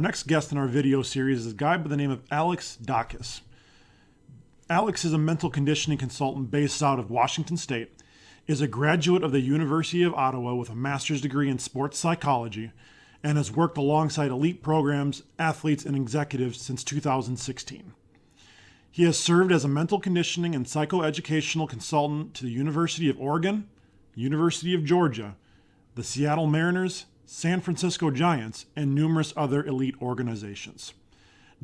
next guest in our video series is a guy by the name of Alex Dachis. Alex is a mental conditioning consultant based out of Washington State, is a graduate of the University of Ottawa with a master's degree in sports psychology, and has worked alongside elite programs, athletes, and executives since 2016. He has served as a mental conditioning and psychoeducational consultant to the University of Oregon, University of Georgia, the Seattle Mariners, San Francisco Giants, and numerous other elite organizations.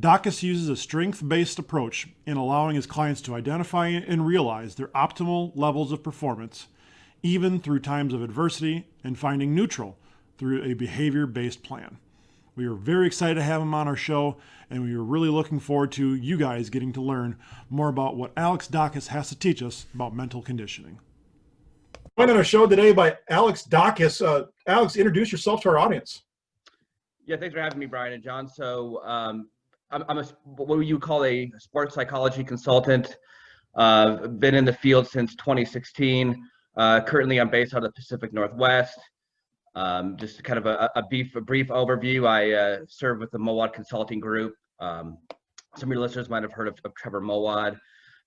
Dachis uses a strength-based approach in allowing his clients to identify and realize their optimal levels of performance, even through times of adversity, and finding neutral through a behavior-based plan. We are very excited to have him on our show, and we are really looking forward to you guys getting to learn more about what Alex Dachis has to teach us about mental conditioning. Joined on our show today by Alex Dachis. Alex, introduce yourself to our audience. Yeah, thanks for having me, Brian and John. So I'm what you call a sports psychology consultant. Been in the field since 2016. Currently, I'm based out of the Pacific Northwest. Just kind of a brief overview. I serve with the Mowad Consulting Group. Some of your listeners might have heard of Trevor Mowad,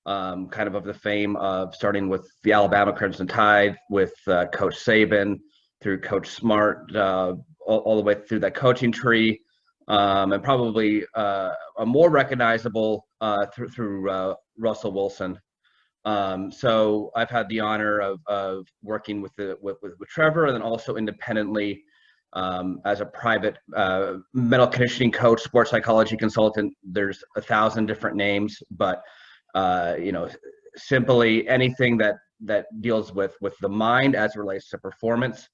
kind of the fame of starting with the Alabama Crimson Tide with Coach Saban through Coach Smart, all the way through that coaching tree, and probably a more recognizable through Russell Wilson. So I've had the honor of working with Trevor, and then also independently as a private mental conditioning coach, sports psychology consultant. There's 1,000 different names, but simply anything that deals with the mind as it relates to performance.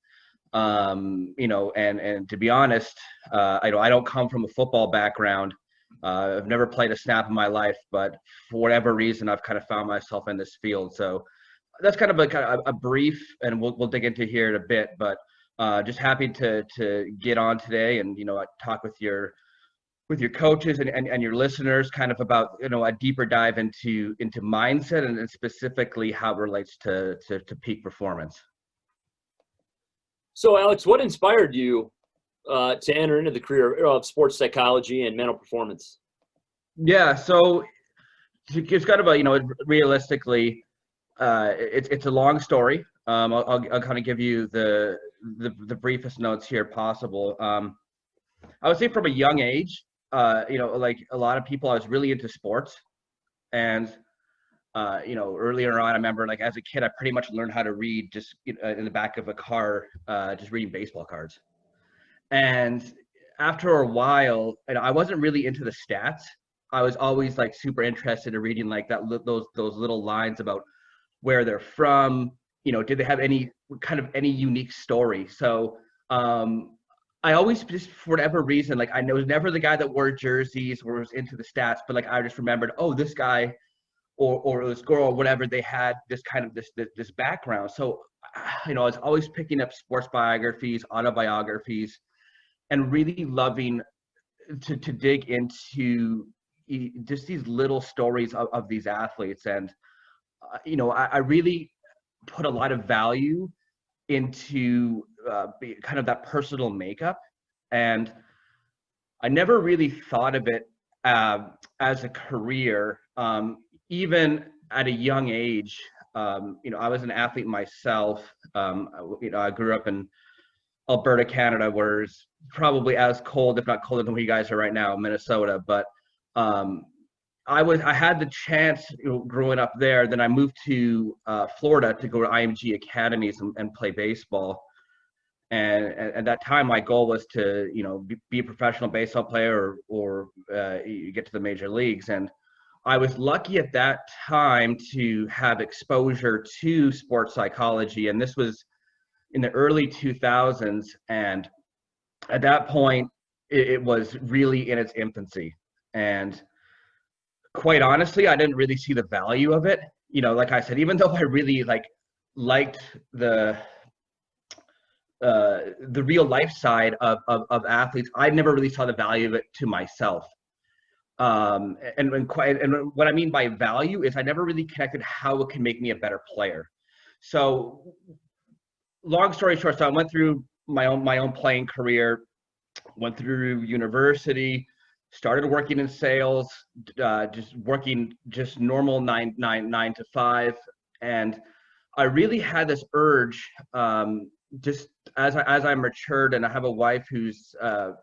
And to be honest, I don't come from a football background. I've never played a snap in my life, but for whatever reason, I've kind of found myself in this field. So that's kind of a brief, and we'll dig into here in a bit, but just happy to get on today and, talk with your coaches and your listeners kind of about, a deeper dive into mindset and specifically how it relates to peak performance. So Alex, what inspired you to enter into the career of sports psychology and mental performance? Yeah, so it's kind of realistically, it's a long story. I'll kind of give you the briefest notes here possible. I would say from a young age, like a lot of people, I was really into sports, and earlier on, I remember like as a kid, I pretty much learned how to read just in the back of a car, just reading baseball cards. And after a while, I wasn't really into the stats. I was always like super interested in reading like those little lines about where they're from. Did they have any unique story? So I always just, for whatever reason, like I was never the guy that wore jerseys or was into the stats, but like I just remembered, oh, this guy or this girl or whatever, they had this kind of this background. So I was always picking up sports biographies, autobiographies, and really loving to dig into just these little stories of these athletes. And, I really put a lot of value into kind of that personal makeup. And I never really thought of it as a career, even at a young age. I was an athlete myself. I grew up in Alberta, Canada, where it's probably as cold, if not colder than where you guys are right now, Minnesota. But I had the chance growing up there. Then I moved to Florida to go to IMG academies and play baseball. And at that time, my goal was to be a professional baseball player or get to the major leagues. And I was lucky at that time to have exposure to sports psychology, and this was in the early 2000s, and at that point it was really in its infancy. And quite honestly, I didn't really see the value of it. Like I said, even though I really liked the real life side of athletes, I never really saw the value of it to myself. And what I mean by value is I never really connected how it can make me a better player. So long story short, so I went through my own playing career, went through university, started working in sales, just working just normal nine to five. And I really had this urge, just as I matured, and I have a wife who's a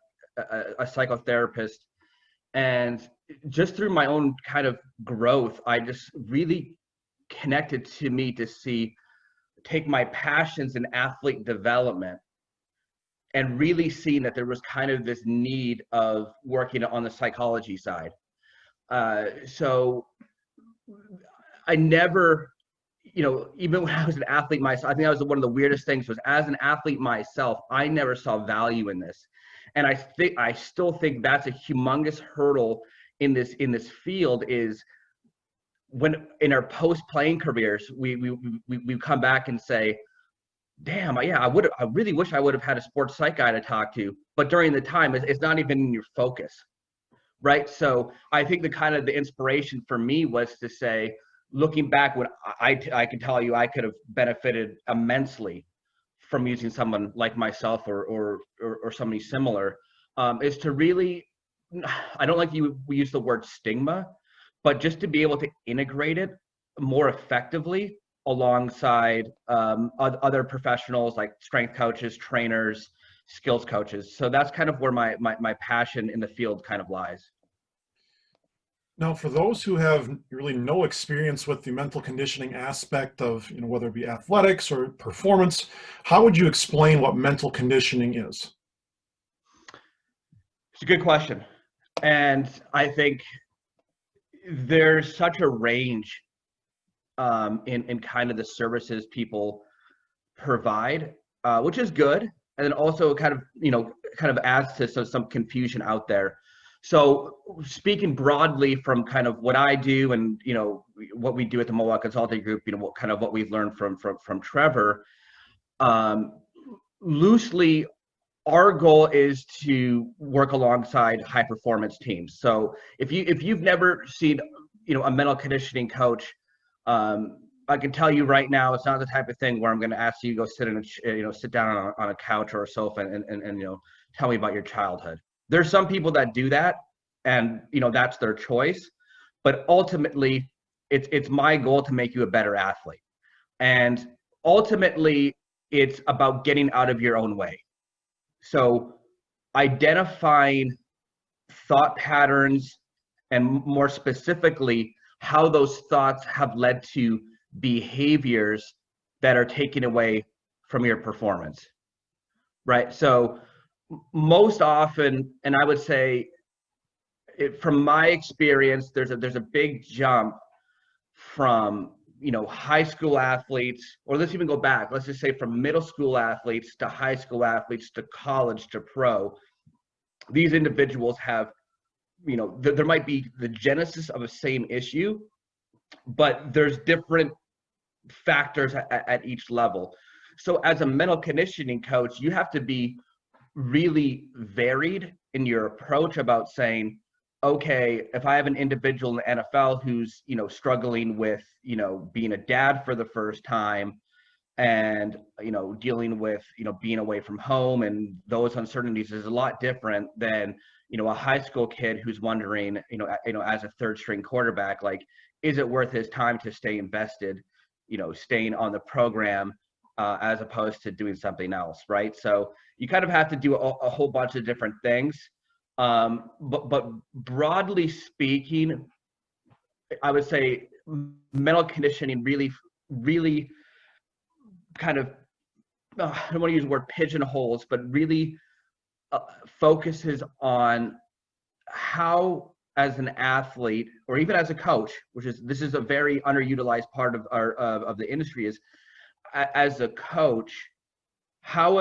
psychotherapist, and just through my own kind of growth, I just really connected to me to take my passions in athlete development and really seeing that there was kind of this need of working on the psychology side. So I never, even when I was an athlete myself, I think that was one of the weirdest things, was as an athlete myself, I never saw value in this. And I still think that's a humongous hurdle in this field, is when in our post-playing careers, we come back and say, damn, yeah, I really wish I would have had a sports psych guy to talk to, but during the time, it's not even in your focus, right? So I think the inspiration for me was to say, looking back, when I can tell you, I could have benefited immensely from using someone like myself or somebody similar, is to really, I don't like we use the word stigma, but just to be able to integrate it more effectively alongside other professionals like strength coaches, trainers, skills coaches. So that's kind of where my passion in the field kind of lies. Now, for those who have really no experience with the mental conditioning aspect of, whether it be athletics or performance, how would you explain what mental conditioning is? It's a good question. And I think there's such a range in kind of the services people provide, which is good. And then also kind of adds to some confusion out there. So speaking broadly from kind of what I do and, what we do at the Mohawk Consulting Group, what we've learned from Trevor, loosely, our goal is to work alongside high performance teams. So if you've never seen, a mental conditioning coach, I can tell you right now, it's not the type of thing where I'm going to ask you to go sit down on a couch or a sofa and tell me about your childhood. There's some people that do that, and that's their choice. But ultimately, it's my goal to make you a better athlete, and ultimately, it's about getting out of your own way. So identifying thought patterns, and more specifically, how those thoughts have led to behaviors that are taken away from your performance, right? So most often, and I would say from my experience, there's a big jump from high school athletes, or let's even go back, let's just say from middle school athletes to high school athletes to college to pro. These individuals have, there might be the genesis of a same issue, but there's different factors at each level. So as a mental conditioning coach, you have to be really varied in your approach about saying, okay, if I have an individual in the NFL who's, struggling with, being a dad for the first time, and, dealing with, being away from home and those uncertainties, is a lot different than, a high school kid who's wondering, as a third string quarterback, like, is it worth his time to stay invested, staying on the program, as opposed to doing something else, right? So you kind of have to do a whole bunch of different things. But broadly speaking, I would say mental conditioning really kind of, I don't want to use the word pigeonholes, but really focuses on how, as an athlete or even as a coach, this is a very underutilized part of the industry, is as a coach, how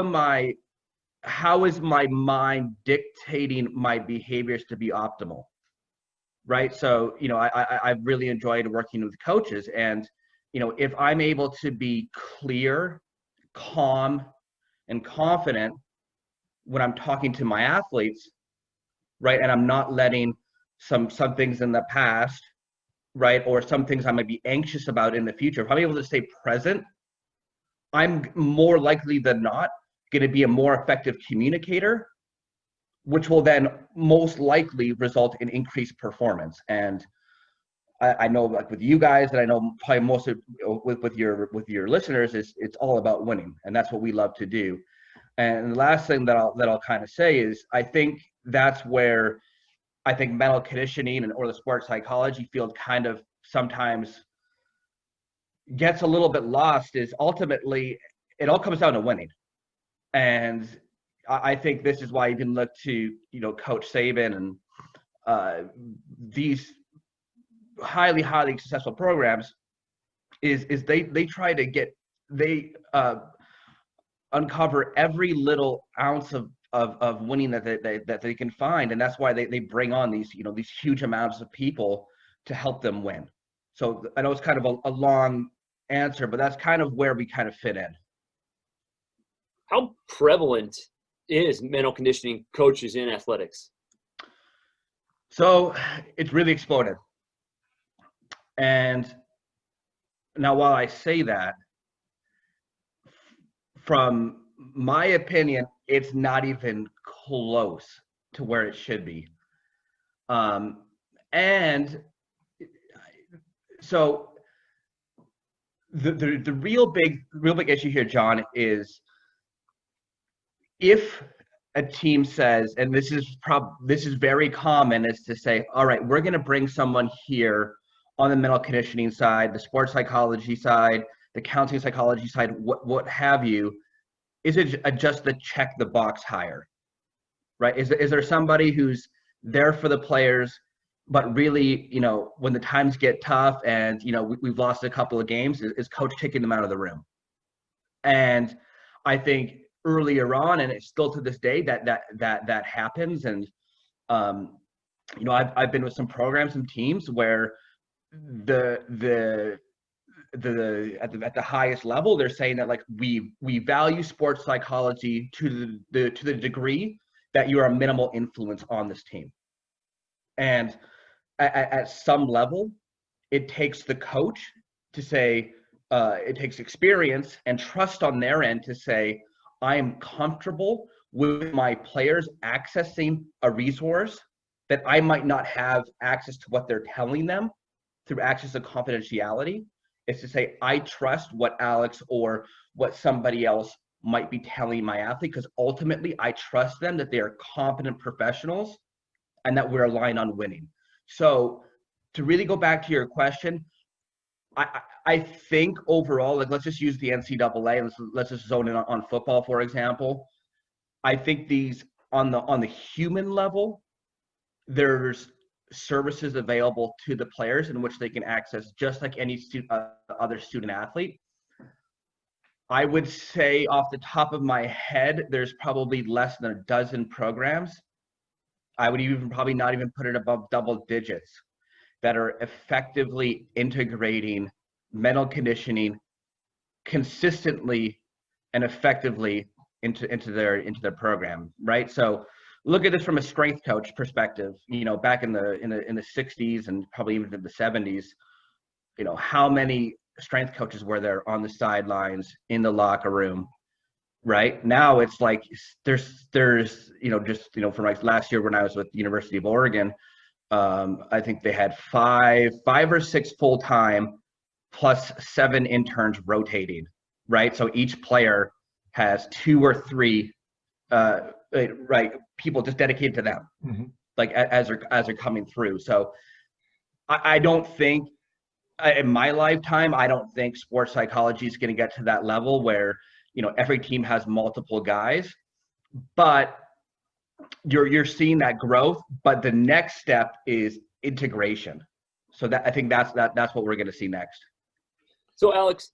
is my mind dictating my behaviors to be optimal, right? So, I've really enjoyed working with coaches, and, if I'm able to be clear, calm, and confident when I'm talking to my athletes, right, and I'm not letting some things in the past, right, or some things I might be anxious about in the future, if I'm able to stay present, I'm more likely than not going to be a more effective communicator, which will then most likely result in increased performance. And I know, like with you guys, and I know probably most of with your listeners, it's all about winning, and that's what we love to do. And the last thing that I'll kind of say is, I think that's where I think mental conditioning or the sports psychology field kind of sometimes gets a little bit lost. Is ultimately it all comes down to winning, and I think this is why you can look to Coach Saban and these highly successful programs is they try to uncover every little ounce of winning that they can find, and that's why they bring on these these huge amounts of people to help them win. So I know it's kind of a long answer, but that's kind of where we kind of fit in. How prevalent is mental conditioning coaches in athletics? So it's really exploded. And now, while I say that, from my opinion, it's not even close to where it should be. And so the real big issue here, John, is if a team says, and this is very common, is to say, all right, we're going to bring someone here on the mental conditioning side, the sports psychology side, the counseling psychology side, what have you. Is it just the check the box hire, right? Is there somebody who's there for the players, but really, when the times get tough and we've lost a couple of games, is coach kicking them out of the room? And I think earlier on, and it's still to this day, that happens. And I've been with some programs and teams where at the highest level, they're saying that, like, we value sports psychology to the degree that you are a minimal influence on this team. And at some level, it takes the coach to say, it takes experience and trust on their end to say, I am comfortable with my players accessing a resource that I might not have access to what they're telling them through access to confidentiality. Is to say, I trust what Alex or what somebody else might be telling my athlete, because ultimately I trust them that they are competent professionals and that we're aligned on winning. So to really go back to your question, I think overall, like, let's just use the NCAA and let's just zone in on football, for example. I think these on the human level, there's services available to the players in which they can access just like any other student athlete. I would say off the top of my head, there's probably less than a dozen programs. I would even probably not even put it above double digits that are effectively integrating mental conditioning consistently and effectively into their program, right? So look at this from a strength coach perspective. Back in the 60s and probably even in the 70s, how many strength coaches were there on the sidelines, in the locker room? Right now, it's like there's from like last year when I was with the University of Oregon, I think they had five or six full-time plus 7 interns rotating, right? So each player has 2 or 3 right, people just dedicated to them, like as they're coming through. So I don't think in my lifetime, I don't think sports psychology is going to get to that level where every team has multiple guys, but you're seeing that growth. But the next step is integration. So I think that's what we're going to see next. So Alex,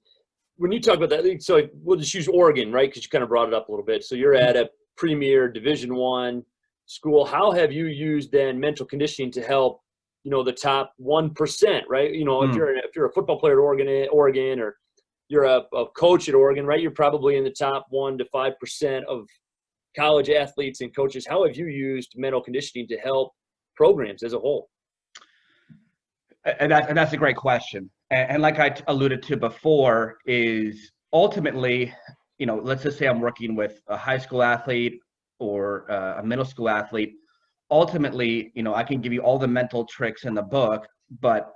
when you talk about that, so we'll just use Oregon, right? Because you kind of brought it up a little bit. So you're at a premier Division I school. How have you used then mental conditioning to help, the top 1%, right? If you're a football player at Oregon, or you're a coach at Oregon, right? You're probably in the top 1 to 5% of college athletes and coaches. How have you used mental conditioning to help programs as a whole? And that's a great question. And like I alluded to before, is ultimately, let's just say I'm working with a high school athlete or a middle school athlete, ultimately, you know, I can give you all the mental tricks in the book, but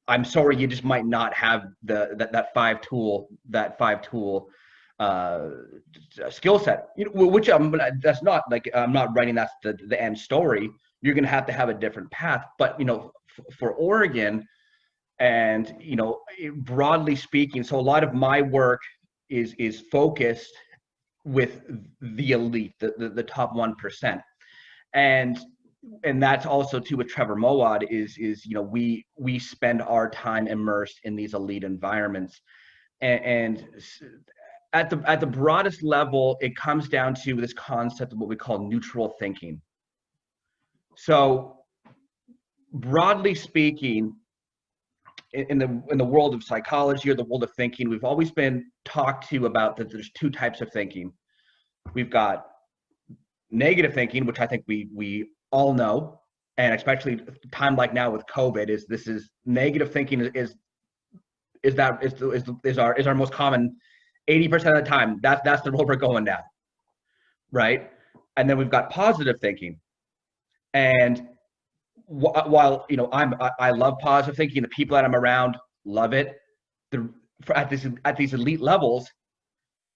I'm sorry, you just might not have that five tool skill set. You know, which that's not like, I'm not writing that's the end story. You're going to have a different path. But you know, for Oregon, and you know, broadly speaking, so a lot of my work is focused with the elite, the top 1%, and that's also too with Trevor Moawad is you know, we spend our time immersed in these elite environments, and at the broadest level, it comes down to this concept of what we call neutral thinking. So broadly speaking, in the world of psychology or the world of thinking, we've always been talked to about that there's two types of thinking. We've got negative thinking, which I think we all know, and especially time like now with COVID, is negative thinking is our most common. 80% of the time, that's the road we're going down, right? And then we've got positive thinking, and while you know, I love positive thinking, the people that I'm around love it. At these elite levels,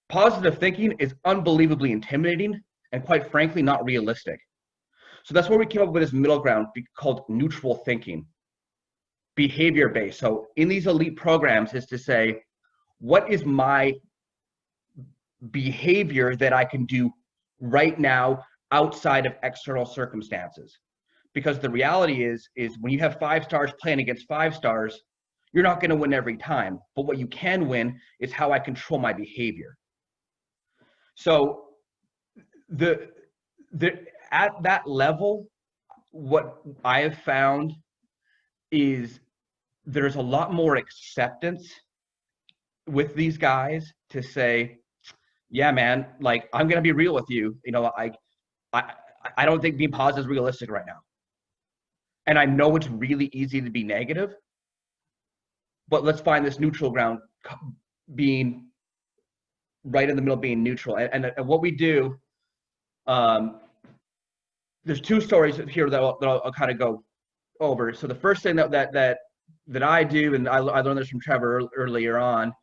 positive thinking is unbelievably intimidating and, quite frankly, not realistic. So that's where we came up with this middle ground called neutral thinking, behavior based. So in these elite programs is to say, what is my behavior that I can do right now outside of external circumstances? Because the reality is when you have 5 stars playing against 5 stars, you're not going to win every time. But what you can win is how I control my behavior. So at that level, what I have found is there's a lot more acceptance with these guys to say, yeah, man, like, I'm going to be real with you. You know, I don't think being positive is realistic right now. And I know it's really easy to be negative, but let's find this neutral ground, being right in the middle, being neutral. And what we do, there's 2 stories here that I'll kind of go over. So the first thing that I do, and I learned this from Trevor earlier on,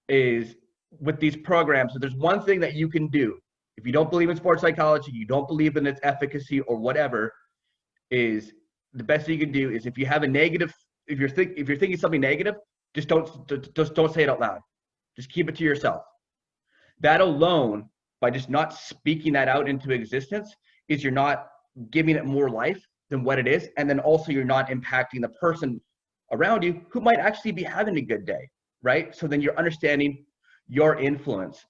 is with these programs. So there's one thing that you can do if you don't believe in sports psychology, you don't believe in its efficacy or whatever, is the best thing you can do is, if you have a negative, if you're thinking something negative, just don't say it out loud. Just keep it to yourself. That alone, by just not speaking that out into existence, is you're not giving it more life than what it is, and then also you're not impacting the person around you who might actually be having a good day, right? So then you're understanding your influence.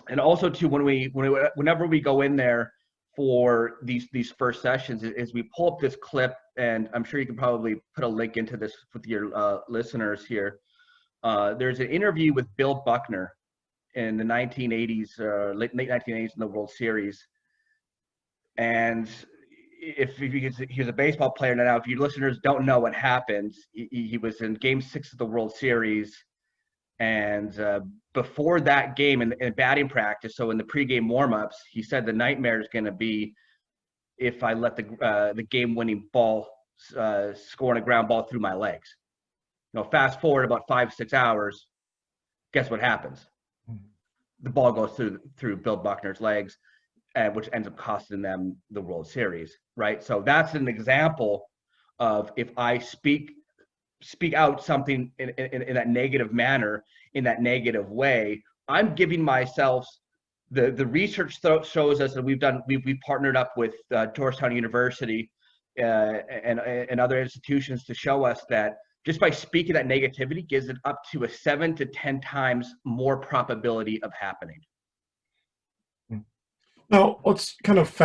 And also too, whenever we go in there for these first sessions, is we pull up this clip, and I'm sure you can probably put a link into this with your listeners here. There's an interview with Bill Buckner in the 1980s, late 1980s in the World Series. And if he was a baseball player, now if you listeners don't know what happened, he was in Game 6 of the World Series. And before that game in batting practice, so in the pregame warmups, he said the nightmare is going to be if I let the game-winning ball score on a ground ball through my legs. You know, fast forward about 5-6 hours, guess what happens? The ball goes through Bill Buckner's legs, which ends up costing them the World Series, right? So that's an example of, if I speak out something in that negative manner, in that negative way, I'm giving myself, the research shows us that we've partnered up with Georgetown University and other institutions to show us that just by speaking that negativity gives it up to a 7 to 10 times more probability of happening. Now let's kind of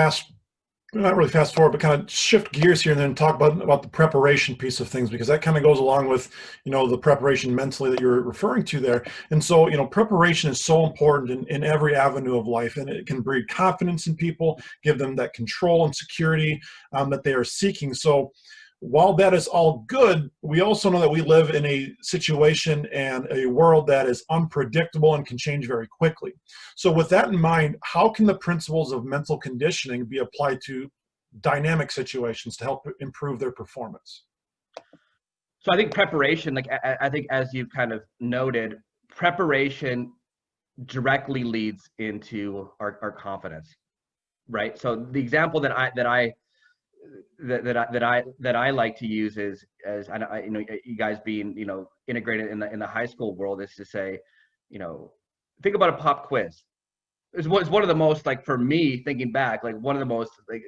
not really fast forward, but kind of shift gears here and then talk about the preparation piece of things, because that kind of goes along with, you know, the preparation mentally that you're referring to there. And so, you know, preparation is so important in every avenue of life, and it can breed confidence in people, give them that control and security that they are seeking. So while that is all good, we also know that we live in a situation and a world that is unpredictable and can change very quickly. So with that in mind, how can the principles of mental conditioning be applied to dynamic situations to help improve their performance? So I think preparation, like I think as you've kind of noted, preparation directly leads into our confidence, right? So the example that I like to use is, as I, you know, you guys being, you know, integrated in the high school world, is to say, you know, think about a pop quiz. It's one of the most, like, for me, thinking back, like one of the most like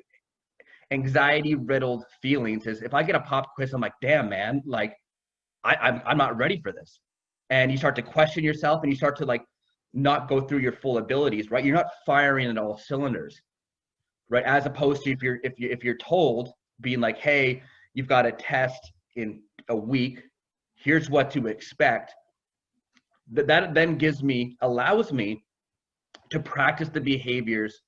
anxiety riddled feelings is if I get a pop quiz, I'm like, damn man, like I'm not ready for this. And you start to question yourself and you start to like not go through your full abilities, right? You're not firing at all cylinders, right? As opposed to if you're told, being like, hey, you've got a test in a week, here's what to expect. That then allows me to practice the behaviors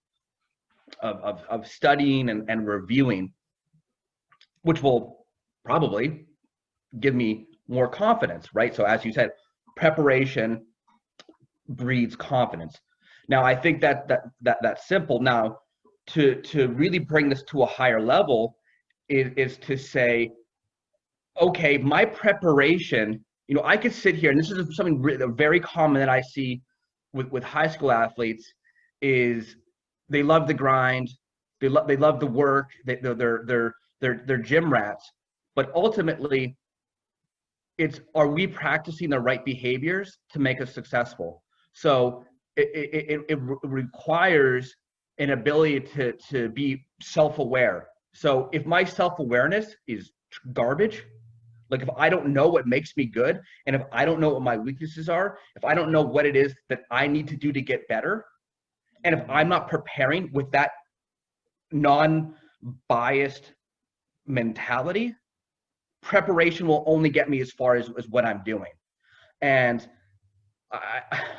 of studying and reviewing, which will probably give me more confidence, right? So as you said, preparation breeds confidence. Now, I think that's simple. Now, to really bring this to a higher level is to say, okay, my preparation, you know, I could sit here, and this is something very common that I see with high school athletes, is they love the grind, they love the work, they're gym rats, but ultimately, it's, are we practicing the right behaviors to make us successful? So it requires an ability to be self-aware. So if my self-awareness is garbage, like if I don't know what makes me good, and if I don't know what my weaknesses are, if I don't know what it is that I need to do to get better, and if I'm not preparing with that non-biased mentality, preparation will only get me as far as what I'm doing. And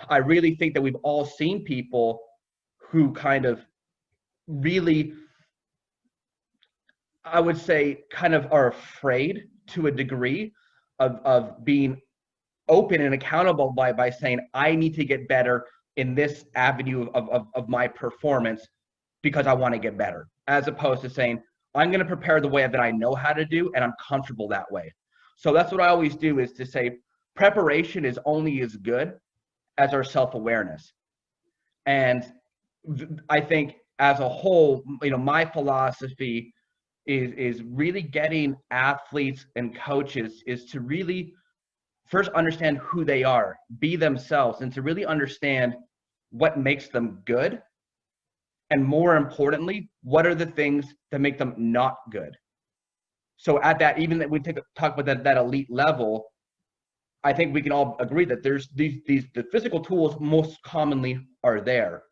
I really think that we've all seen people who kind of really, I would say, kind of are afraid to a degree of being open and accountable by saying, I need to get better in this avenue of my performance because I want to get better, as opposed to saying, I'm going to prepare the way that I know how to do, and I'm comfortable that way. So that's what I always do, is to say preparation is only as good as our self-awareness. And I think as a whole, you know, my philosophy is really getting athletes and coaches is to really first understand who they are, be themselves, and to really understand what makes them good. And more importantly, what are the things that make them not good? So at that, even that we talk about that elite level, I think we can all agree that there's the physical tools most commonly are there.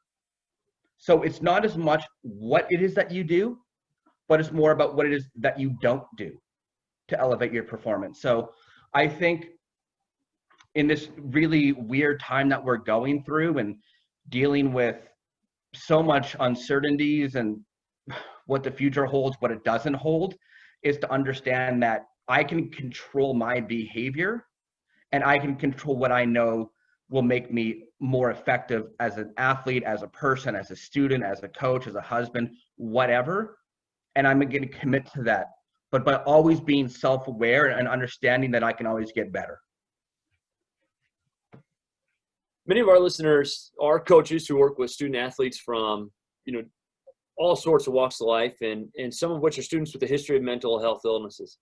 So it's not as much what it is that you do, but it's more about what it is that you don't do to elevate your performance. So I think in this really weird time that we're going through and dealing with so much uncertainties and what the future holds, what it doesn't hold, is to understand that I can control my behavior and I can control what I know will make me more effective as an athlete, as a person, as a student, as a coach, as a husband, whatever. And I'm going to commit to that, but by always being self-aware and understanding that I can always get better. Many of our listeners are coaches who work with student athletes from, you know, all sorts of walks of life, and some of which are students with a history of mental health illnesses.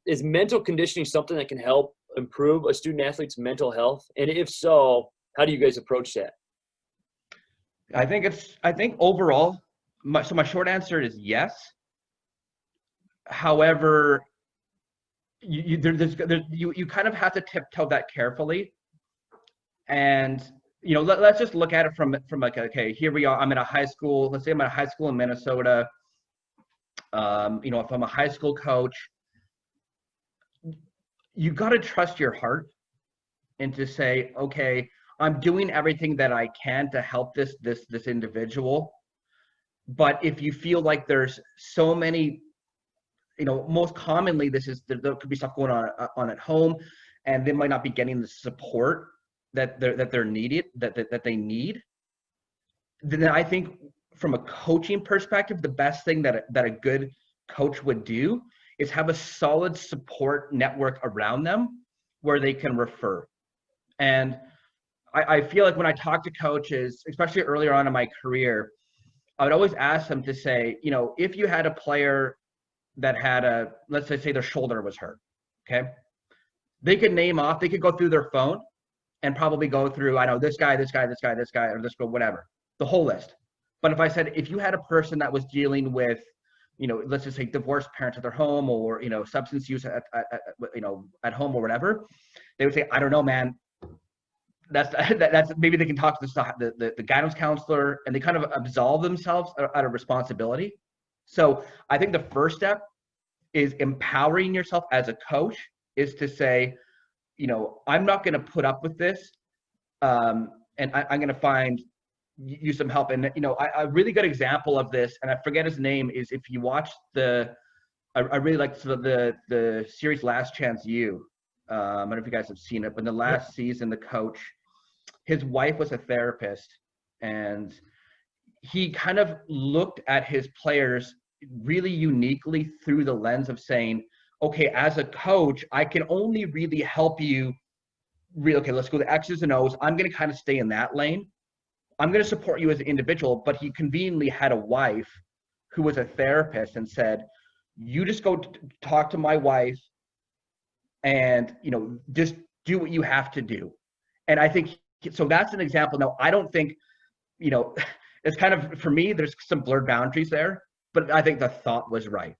Is mental conditioning something that can help improve a student athlete's mental health? And if so, how do you guys approach that? I think overall, my short answer is yes. However, you kind of have to tiptoe that carefully. And, you know, let's just look at it from like, okay, here we are. I'm at a high school. Let's say I'm at a high school in Minnesota. You know, if I'm a high school coach, you got to trust your heart and to say, okay, I'm doing everything that I can to help this individual. But if you feel like there's so many most commonly there could be stuff going on at home, and they might not be getting the support that they need. Then I think from a coaching perspective, the best thing that a good coach would do is have a solid support network around them where they can refer. And I feel like when I talk to coaches, especially earlier on in my career, I would always ask them to say, if you had a player that had let's say their shoulder was hurt, okay? They could go through their phone and probably go through, I know this guy, or this girl, whatever, the whole list. But if I said, if you had a person that was dealing with, let's just say divorced parents at their home, or, substance use at home or whatever, they would say, I don't know, man. That's maybe they can talk to the guidance counselor, and they kind of absolve themselves out of responsibility. So I think the first step is empowering yourself as a coach, is to say, I'm not going to put up with this, and I'm going to find you some help. And a really good example of this, and I forget his name, is if you watch I really like the series Last Chance U. I don't know if you guys have seen it, but in the last season, the coach, his wife was a therapist, and he kind of looked at his players really uniquely through the lens of saying, okay, as a coach, I can only really help you. Okay, let's go to X's and O's. I'm going to kind of stay in that lane. I'm going to support you as an individual. But he conveniently had a wife who was a therapist, and said, you just go talk to my wife, and, just do what you have to do. And I think, so that's an example. Now, I don't think, it's kind of, for me, there's some blurred boundaries there, but I think the thought was right,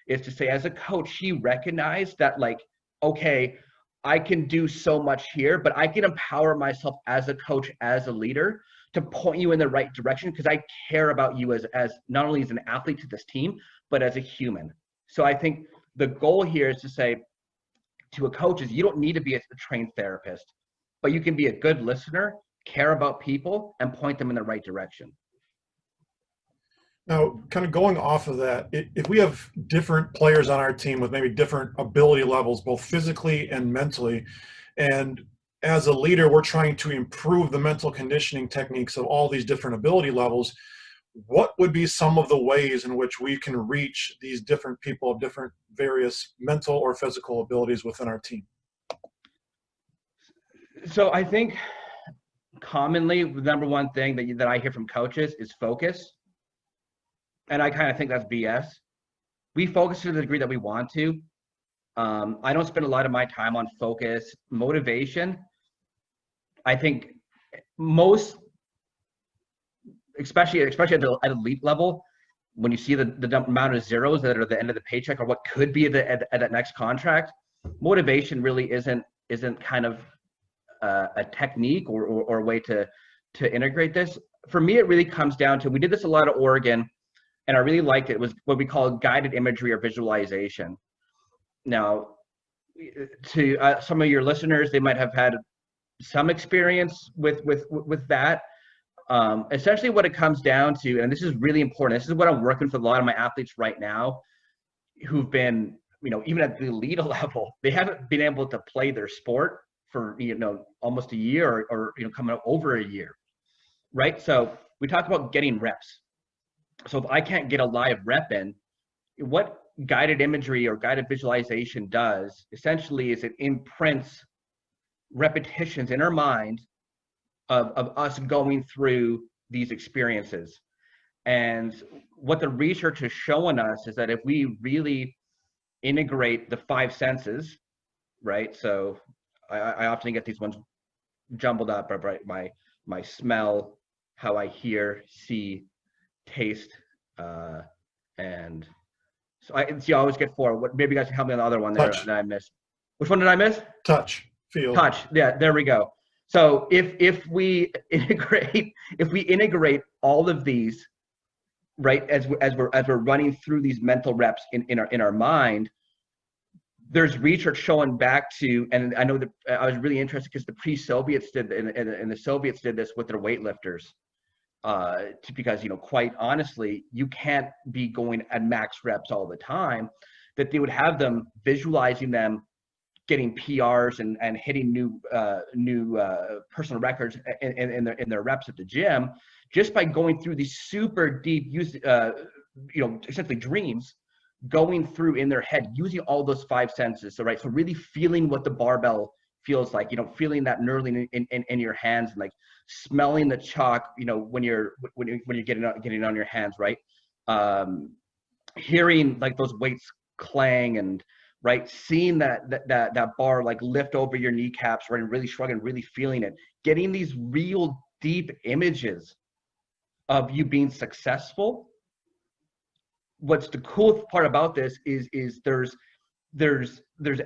is to say, as a coach, he recognized that, like, okay, I can do so much here, but I can empower myself as a coach, as a leader, to point you in the right direction, because I care about you as not only as an athlete to this team, but as a human. So I think the goal here is to say to a coach is, you don't need to be a trained therapist, but you can be a good listener, care about people, and point them in the right direction. Now, kind of going off of that, if we have different players on our team with maybe different ability levels, both physically and mentally, and as a leader, we're trying to improve the mental conditioning techniques of all these different ability levels, what would be some of the ways in which we can reach these different people of different various mental or physical abilities within our team? So I think commonly the number one thing that I hear from coaches is focus. And I kind of think that's BS. We focus to the degree that we want to. I don't spend a lot of my time on focus. Motivation, I think most, especially at elite level, when you see the amount of zeros that are at the end of the paycheck, or what could be at that next contract, motivation really isn't kind of a technique or a way to integrate this. For me, it really comes down to, we did this a lot at Oregon, and I really liked it. It was what we call guided imagery or visualization. Now, to some of your listeners, they might have had some experience with that. Essentially what it comes down to, and this is really important, this is what I'm working with a lot of my athletes right now, who've been, even at the elite level, they haven't been able to play their sport for, almost a year or coming up over a year, right? So we talk about getting reps. So if I can't get a live rep in, what guided imagery or guided visualization does essentially is it imprints repetitions in our mind of us going through these experiences. And what the research has shown us is that if we really integrate the five senses, right? So I often get these ones jumbled up, right? My smell, how I hear, see, taste, and so I always get four. What, maybe you guys can help me on the other one there that I missed. Which one did I miss? Touch, feel. Touch. Yeah, there we go. So if we integrate all of these, right, as we're running through these mental reps in our mind, there's research showing back to, and I know that I was really interested because the pre-Soviets did, and the Soviets did this with their weightlifters, because quite honestly, you can't be going at max reps all the time. that they would have them visualizing them getting PRs and hitting new personal records in their reps at the gym, just by going through these super deep essentially dreams, going through in their head, using all those five senses. So really feeling what the barbell feels like, feeling that knurling in your hands, and like smelling the chalk, when you're getting on your hands, right? Hearing like those weights clang, and seeing that bar like lift over your kneecaps, right? And really shrugging, really feeling it, getting these real deep images of you being successful. What's the cool part about this is there's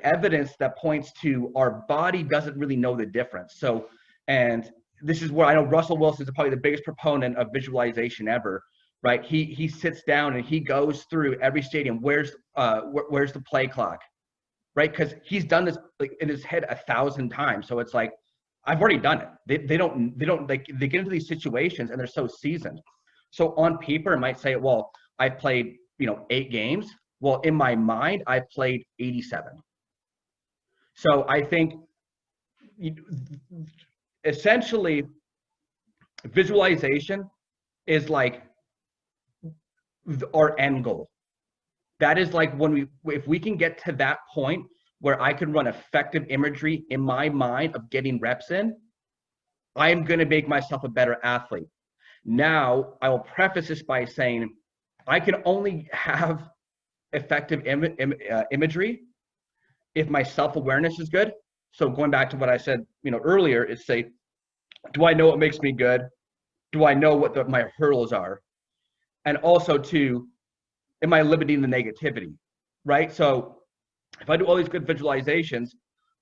evidence that points to our body doesn't really know the difference. So, and this is where I know Russell Wilson is probably the biggest proponent of visualization ever, right? He sits down and he goes through every stadium. Where's the play clock, right? Because he's done this like in his head 1,000 times. So it's like, I've already done it. They don't like, they get into these situations and they're so seasoned. So on paper, it might say, well, I played 8 games. Well, in my mind, I played 87. So I think essentially visualization is like our end goal. That is like if we can get to that point where I can run effective imagery in my mind of getting reps in, I am going to make myself a better athlete. Now, I will preface this by saying I can only have effective imagery if my self-awareness is good. So going back to what I said earlier, is say, do I know what makes me good? Do I know what my hurdles are? And also am I limiting the negativity, right? So if I do all these good visualizations,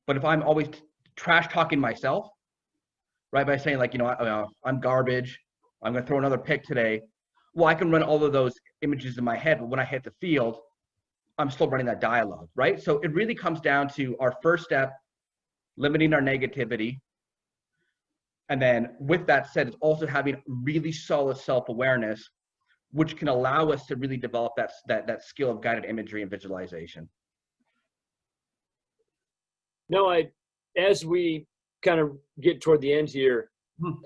but if I'm always trash talking myself, right, by saying like, I'm garbage, I'm going to throw another pick today. Well, I can run all of those images in my head, but when I hit the field, I'm still running that dialogue, right? So it really comes down to our first step, limiting our negativity. And then with that said, it's also having really solid self-awareness, which can allow us to really develop that skill of guided imagery and visualization. No, as we kind of get toward the end here,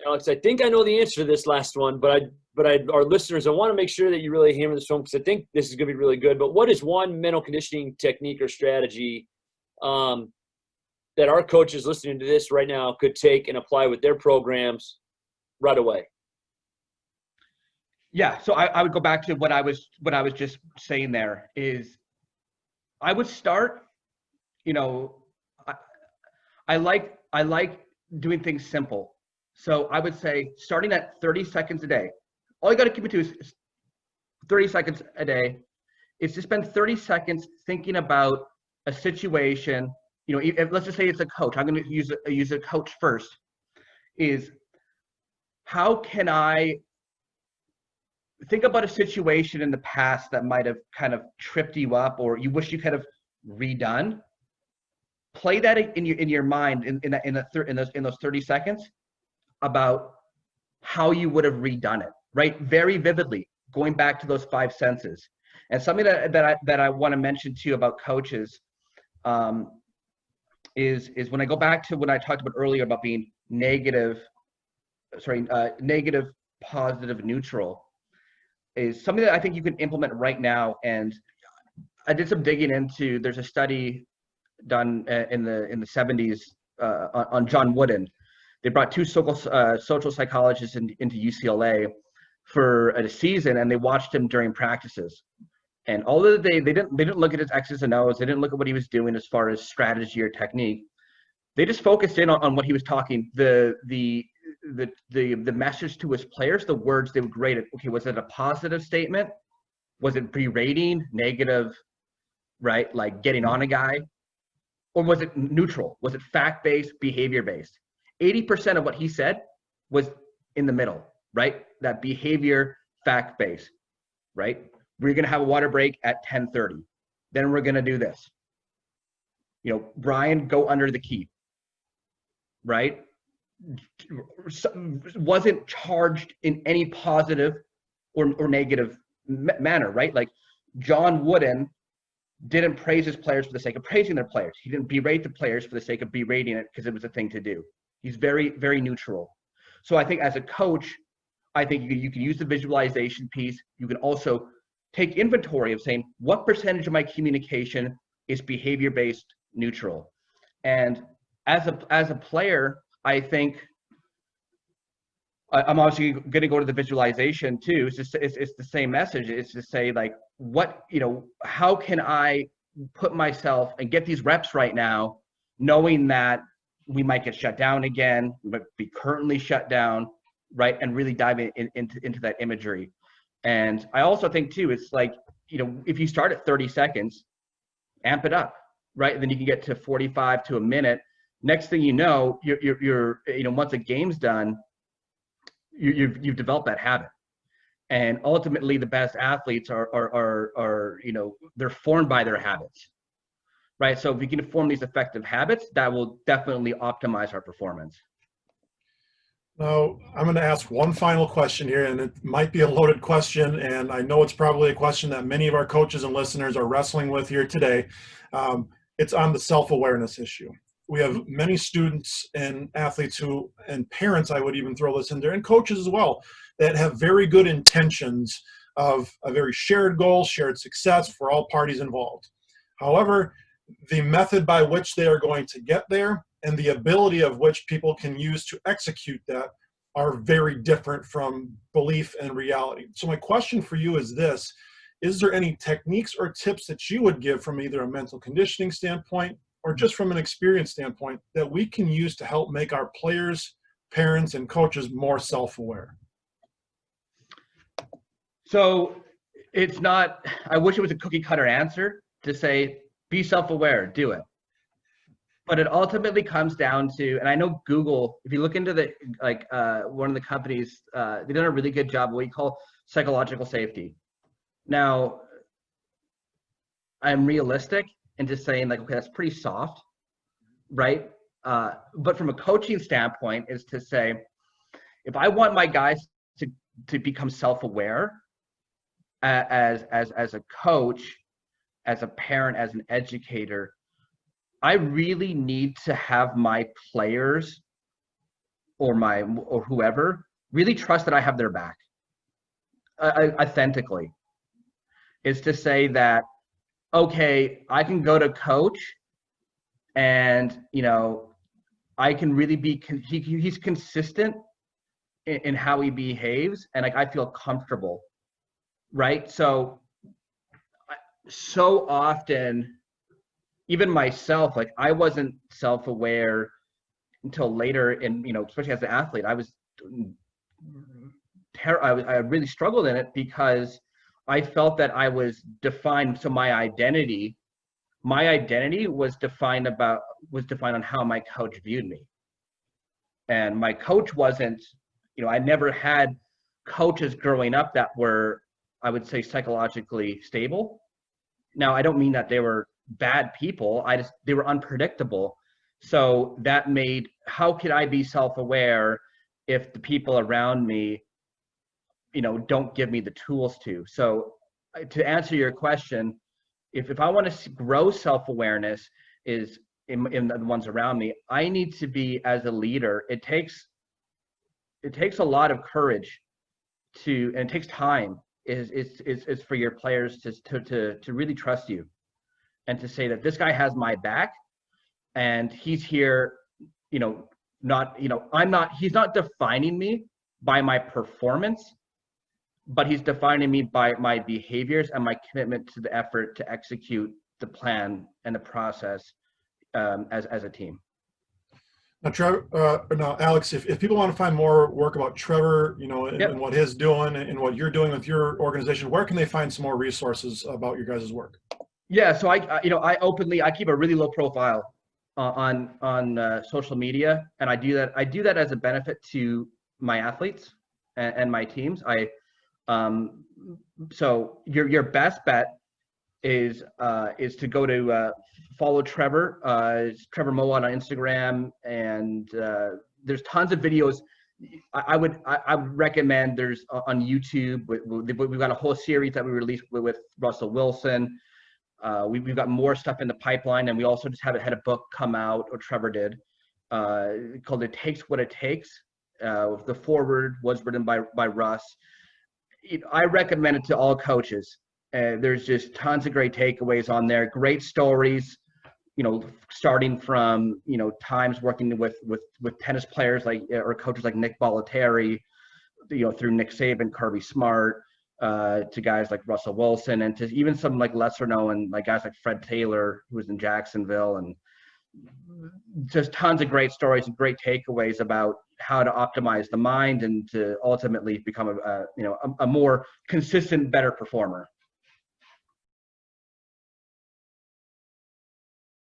Alex, I think I know the answer to this last one, but our listeners, I want to make sure that you really hammer this home, because I think this is going to be really good. But what is one mental conditioning technique or strategy that our coaches listening to this right now could take and apply with their programs right away? Yeah, so I would go back to what I was just saying there is I would start, I like doing things simple. So I would say starting at 30 seconds a day. All you got to keep it to is 30 seconds a day. Is to spend 30 seconds thinking about a situation. Let's just say it's a coach. I'm going to use a coach first. Is how can I think about a situation in the past that might have kind of tripped you up, or you wish you could have redone? Play that in your mind in those 30 seconds about how you would have redone it, right? Very vividly, going back to those 5 senses. And something that I want to mention too about coaches is when I go back to when I talked about earlier about being negative, positive, neutral, is something that I think you can implement right now. And I did some digging into, there's a study done in the 70s on John Wooden. They brought 2 social psychologists into UCLA for a season, and they watched him during practices. And although they didn't look at his X's and O's, they didn't look at what he was doing as far as strategy or technique. They just focused in on what he was talking, the message to his players, the words they would grade it. Okay, was it a positive statement? Was it berating, negative, right? Like getting on a guy? Or was it neutral? Was it fact-based, behavior-based? 80% of what he said was in the middle, right? That behavior, fact-based, right? We're going to have a water break at 10:30. Then we're going to do this. Brian, go under the key, right? Wasn't charged in any positive or negative manner, right? Like John Wooden didn't praise his players for the sake of praising their players. He didn't berate the players for the sake of berating it because it was a thing to do. He's very, very neutral. So I think as a coach, I think you can use the visualization piece. You can also take inventory of saying, what percentage of my communication is behavior-based neutral? And as a player, I think I'm obviously going to go to the visualization too. It's the same message. It's to say, like, what, how can I put myself and get these reps right now, knowing that we might get shut down again, we might be currently shut down, right? And really dive into that imagery. And I also think too, it's like, if you start at 30 seconds, amp it up, right? And then you can get to 45 to a minute. Next thing you know, you're once a game's done, you've developed that habit. And ultimately the best athletes are they're formed by their habits, right? So if we can form these effective habits, that will definitely optimize our performance. Now, I'm going to ask one final question here, and it might be a loaded question, and I know it's probably a question that many of our coaches and listeners are wrestling with here today. It's on the self-awareness issue. We have many students and athletes and parents, I would even throw this in there, and coaches as well, that have very good intentions of a very shared goal, shared success for all parties involved. However, the method by which they are going to get there and the ability of which people can use to execute that are very different from belief and reality. So my question for you is this: is there any techniques or tips that you would give from either a mental conditioning standpoint or just from an experience standpoint that we can use to help make our players, parents, and coaches more self-aware? So it's not, I wish it was a cookie cutter answer to say, be self-aware, do it. But it ultimately comes down to, and I know Google, if you look into one of the companies, they've done a really good job of what you call psychological safety. Now, I'm realistic in just saying, like, okay, that's pretty soft, right? But from a coaching standpoint is to say, if I want my guys to become self-aware as a coach, as a parent, as an educator, I really need to have my players or whoever really trust that I have their back authentically. Is to say that, okay, I can go to coach and, I can really be, he's consistent in how he behaves, and like I feel comfortable, right? So often, even myself, like I wasn't self-aware until later in, especially as an athlete. I really struggled in it because I felt that I was defined. So my identity was defined on how my coach viewed me. And my coach wasn't, I never had coaches growing up that were, I would say, psychologically stable. Now, I don't mean that they were bad people. They were unpredictable. So that made, how could I be self-aware if the people around me, don't give me the tools to? So to answer your question, if I want to grow self-awareness is in the ones around me, I need to be, as a leader, it takes a lot of courage and it takes time is for your players to really trust you and to say that this guy has my back and he's here, he's not defining me by my performance, but he's defining me by my behaviors and my commitment to the effort to execute the plan and the process as a team. Now, Alex, if people want to find more work about Trevor, and what he's doing and what you're doing with your organization, where can they find some more resources about your guys' work? Yeah, so I keep a really low profile on social media, and I do that as a benefit to my athletes and my teams. So your best bet is to go to follow Trevor. It's Trevor Mowat on Instagram, and there's tons of videos. I would recommend there's on YouTube. We've got a whole series that we released with Russell Wilson. We've got more stuff in the pipeline, and we also just had a book come out, or Trevor did, called "It Takes What It Takes." The foreword was written by Russ. I recommend it to all coaches. There's just tons of great takeaways on there, great stories, starting from, times working with tennis players or coaches like Nick Bollettieri, through Nick Saban, Kirby Smart, to guys like Russell Wilson, and to even some like lesser known, like guys like Fred Taylor, who was in Jacksonville, and just tons of great stories and great takeaways about how to optimize the mind and to ultimately become a more consistent, better performer.